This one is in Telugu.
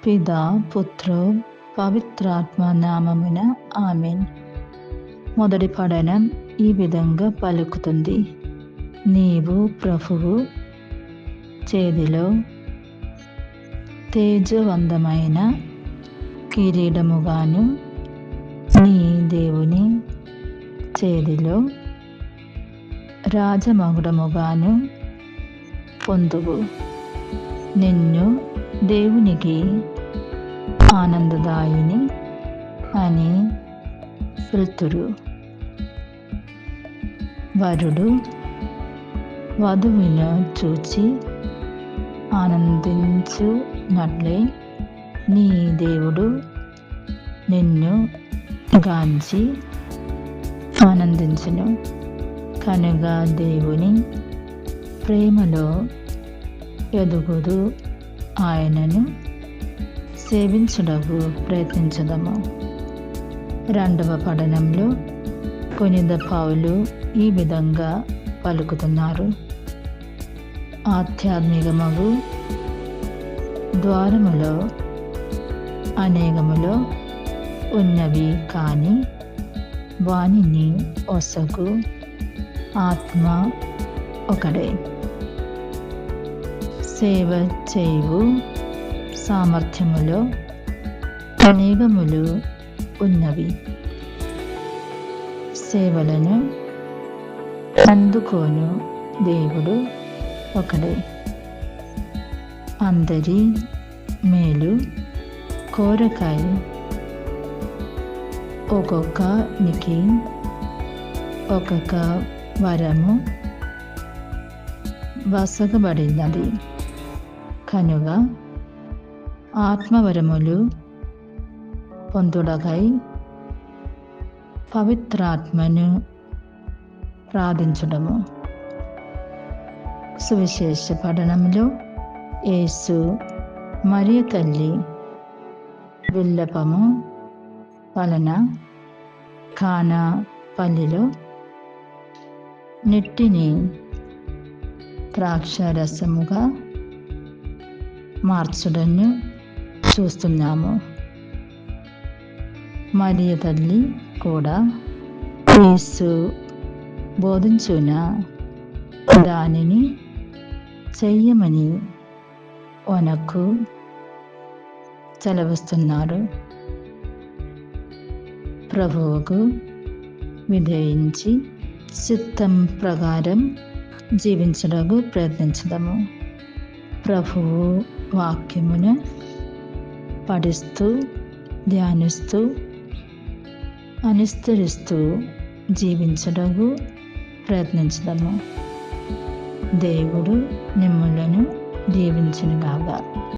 పితా పుత్ర పవిత్రాత్మ నామమున ఆమేన్. మొదటి పఠనం ఈ విధంగా పలుకుతుంది. నీవు ప్రభువు చేతిలో తేజవంతమైన కిరీటముగాను, నీ దేవుని చేతిలో రాజమకుటముగాను పొందువు. నిన్ను దేవునికి ఆనందదాయిని అని పిలుతురు. వరుడు వధువును చూచి ఆనందించునట్లే నీ దేవుడు నిన్ను గాంచి ఆనందించును. కనుక దేవుని ప్రేమలో ఎదుగుదు ఆయనను సేవించుటకు ప్రయత్నించదము. రెండవ పఠనంలో పునీత పౌలు ఈ విధంగా పలుకుతున్నారు. ఆధ్యాత్మికమగు ద్వారములో అనేకములో ఉన్నవి, కానీ వానిని ఒసగు ఆత్మ ఒకడే. సేవ చేయు సామర్థ్యములో అనేకములు ఉన్నవి, సేవలను అందుకోను దేవుడు ఒకడే. అందరి మేలు కోరకాయ ఒక్కొక్కనికి ఒక్కొక్క వరము వసగబడినది. కనుక ఆత్మవరములు పొందుటకై పవిత్రాత్మను ప్రార్థించడము. సువిశేష పఠనంలో యేసు మరియ తల్లి విల్లపము వలన కానా పల్లిలో నెట్టిని ద్రాక్షరసముగా మార్చడను చూస్తున్నాము. మరియ తల్లి కూడా యేసు బోధించున దానిని చెయ్యమని మనకు సెలవిస్తున్నారు. ప్రభువుకు విధేయించి చిత్తం ప్రకారం జీవించడానికి ప్రయత్నించడము. ప్రభువు వాక్యమును పఠిస్తూ ధ్యానిస్తూ అనుసరిస్తూ జీవించడానికి ప్రయత్నించడము. దేవుడు మిమ్ములను దీవించునుగాక.